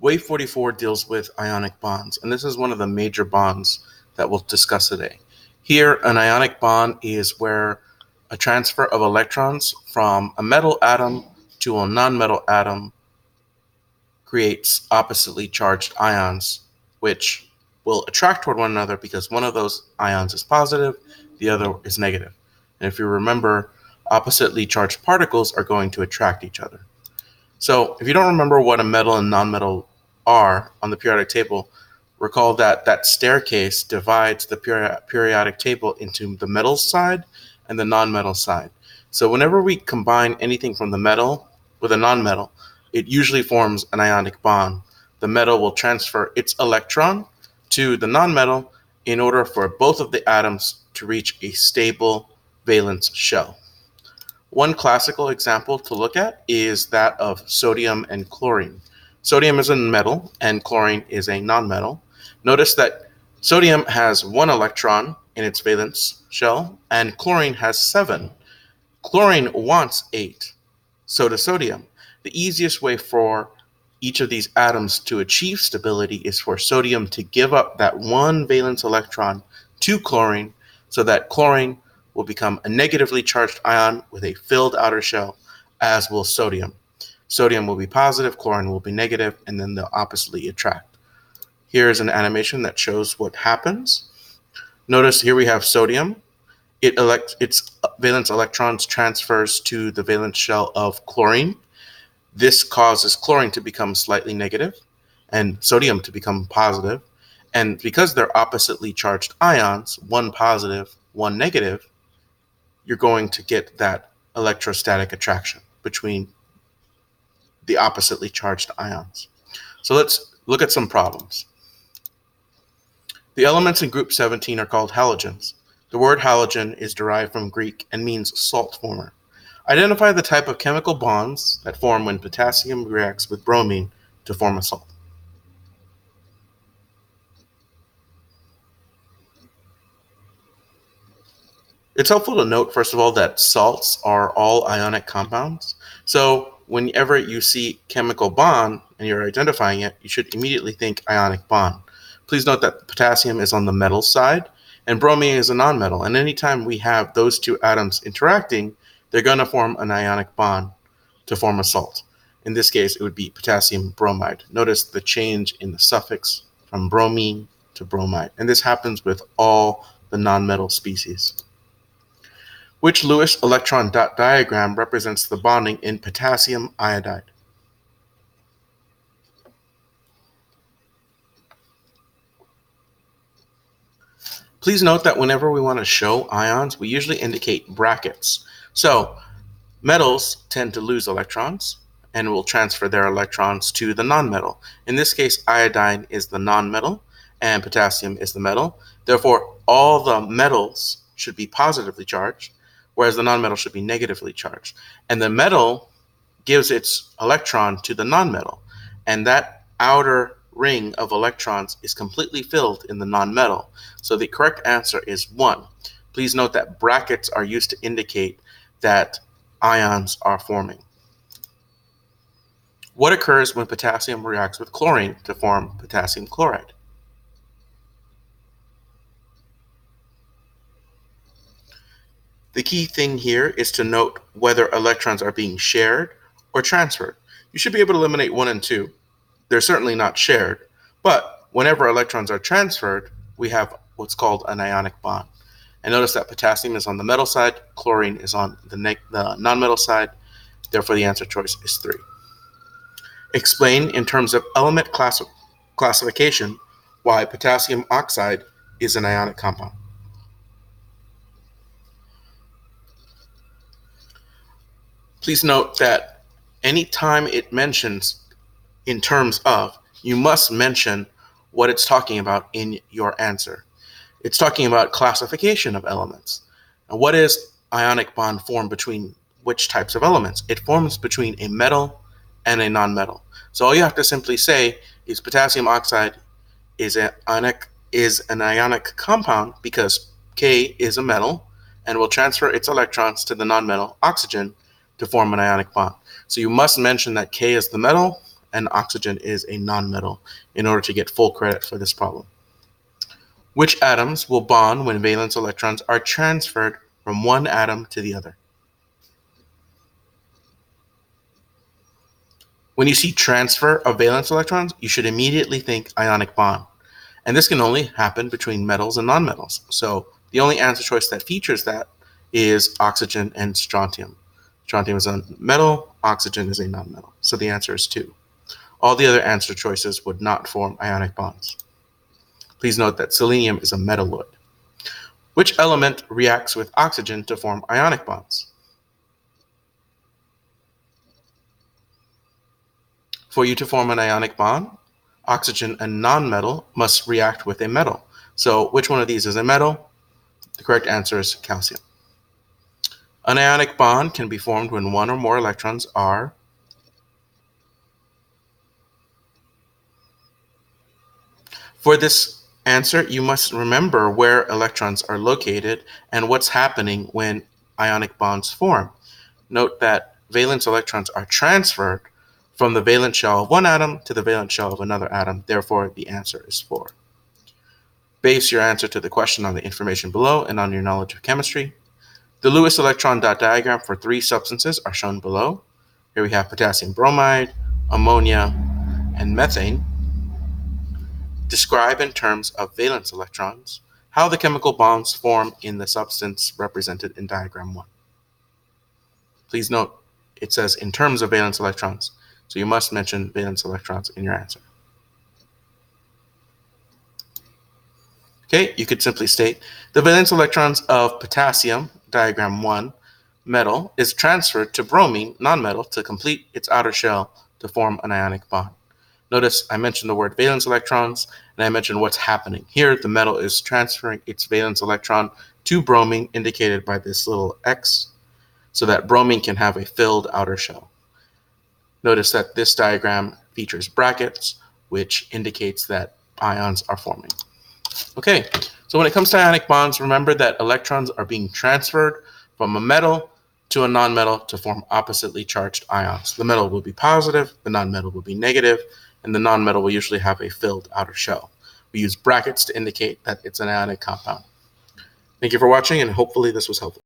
Wave 44 deals with ionic bonds, and this is one of the major bonds that we'll discuss today. Here, an ionic bond is where a transfer of electrons from a metal atom to a nonmetal atom creates oppositely charged ions, which will attract toward one another because one of those ions is positive, the other is negative. And if you remember, oppositely charged particles are going to attract each other. So if you don't remember what a metal and nonmetal are on the periodic table, recall that that staircase divides the periodic table into the metal side and the nonmetal side. So whenever we combine anything from the metal with a nonmetal, it usually forms an ionic bond. The metal will transfer its electron to the nonmetal in order for both of the atoms to reach a stable valence shell. One classical example to look at is that of sodium and chlorine. Sodium is a metal and chlorine is a nonmetal. Notice that sodium has 1 electron in its valence shell and chlorine has 7. Chlorine wants 8. So does sodium. The easiest way for each of these atoms to achieve stability is for sodium to give up that 1 valence electron to chlorine so that chlorine will become a negatively charged ion with a filled outer shell, as will sodium. Sodium will be positive, chlorine will be negative, and then they'll oppositely attract. Here is an animation that shows what happens. Notice here we have sodium. Its valence electrons transfers to the valence shell of chlorine. This causes chlorine to become slightly negative and sodium to become positive. And because they're oppositely charged ions, one positive, one negative, you're going to get that electrostatic attraction between the oppositely charged ions. So let's look at some problems. The elements in group 17 are called halogens. The word halogen is derived from Greek and means salt former. Identify the type of chemical bonds that form when potassium reacts with bromine to form a salt. It's helpful to note, first of all, that salts are all ionic compounds. So whenever you see chemical bond and you're identifying it, you should immediately think ionic bond. Please note that potassium is on the metal side and bromine is a nonmetal. And anytime we have those two atoms interacting, they're going to form an ionic bond to form a salt. In this case, it would be potassium bromide. Notice the change in the suffix from bromine to bromide. And this happens with all the nonmetal species. Which Lewis electron dot diagram represents the bonding in potassium iodide? Please note that whenever we want to show ions, we usually indicate brackets. So metals tend to lose electrons and will transfer their electrons to the nonmetal. In this case, iodine is the nonmetal and potassium is the metal. Therefore, all the metals should be positively charged, whereas the nonmetal should be negatively charged. And the metal gives its electron to the nonmetal, and that outer ring of electrons is completely filled in the nonmetal. So the correct answer is 1. Please note that brackets are used to indicate that ions are forming. What occurs when potassium reacts with chlorine to form potassium chloride? The key thing here is to note whether electrons are being shared or transferred. You should be able to eliminate 1 and 2. They're certainly not shared, but whenever electrons are transferred, we have what's called an ionic bond. And notice that potassium is on the metal side, chlorine is on the nonmetal side. Therefore, the answer choice is 3. Explain in terms of element classification why potassium oxide is an ionic compound. Please note that anytime it mentions in terms of, you must mention what it's talking about in your answer. It's talking about classification of elements. And what is ionic bond form between which types of elements? It forms between a metal and a nonmetal. So all you have to simply say is potassium oxide is an ionic compound because K is a metal and will transfer its electrons to the nonmetal oxygen to form an ionic bond. So you must mention that K is the metal and oxygen is a nonmetal in order to get full credit for this problem. Which atoms will bond when valence electrons are transferred from one atom to the other? When you see transfer of valence electrons, you should immediately think ionic bond. And this can only happen between metals and nonmetals. So the only answer choice that features that is oxygen and strontium. Strontium is a metal, oxygen is a nonmetal. So the answer is 2. All the other answer choices would not form ionic bonds. Please note that selenium is a metalloid. Which element reacts with oxygen to form ionic bonds? For you to form an ionic bond, oxygen, a nonmetal, must react with a metal. So which one of these is a metal? The correct answer is calcium. An ionic bond can be formed when one or more electrons are For this answer, you must remember where electrons are located and what's happening when ionic bonds form. Note that valence electrons are transferred from the valence shell of one atom to the valence shell of another atom. Therefore, the answer is 4. Base your answer to the question on the information below and on your knowledge of chemistry. The Lewis electron dot diagram for 3 substances are shown below. Here we have potassium bromide, ammonia, and methane. Describe in terms of valence electrons how the chemical bonds form in the substance represented in diagram 1. Please note, it says in terms of valence electrons, so you must mention valence electrons in your answer. Okay, you could simply state the valence electrons of potassium, diagram 1, metal, is transferred to bromine, nonmetal, to complete its outer shell to form an ionic bond. Notice I mentioned the word valence electrons, and I mentioned what's happening. Here, the metal is transferring its valence electron to bromine, indicated by this little X, so that bromine can have a filled outer shell. Notice that this diagram features brackets, which indicates that ions are forming. Okay, so when it comes to ionic bonds, remember that electrons are being transferred from a metal to a nonmetal to form oppositely charged ions. The metal will be positive, the nonmetal will be negative, and the nonmetal will usually have a filled outer shell. We use brackets to indicate that it's an ionic compound. Thank you for watching, and hopefully this was helpful.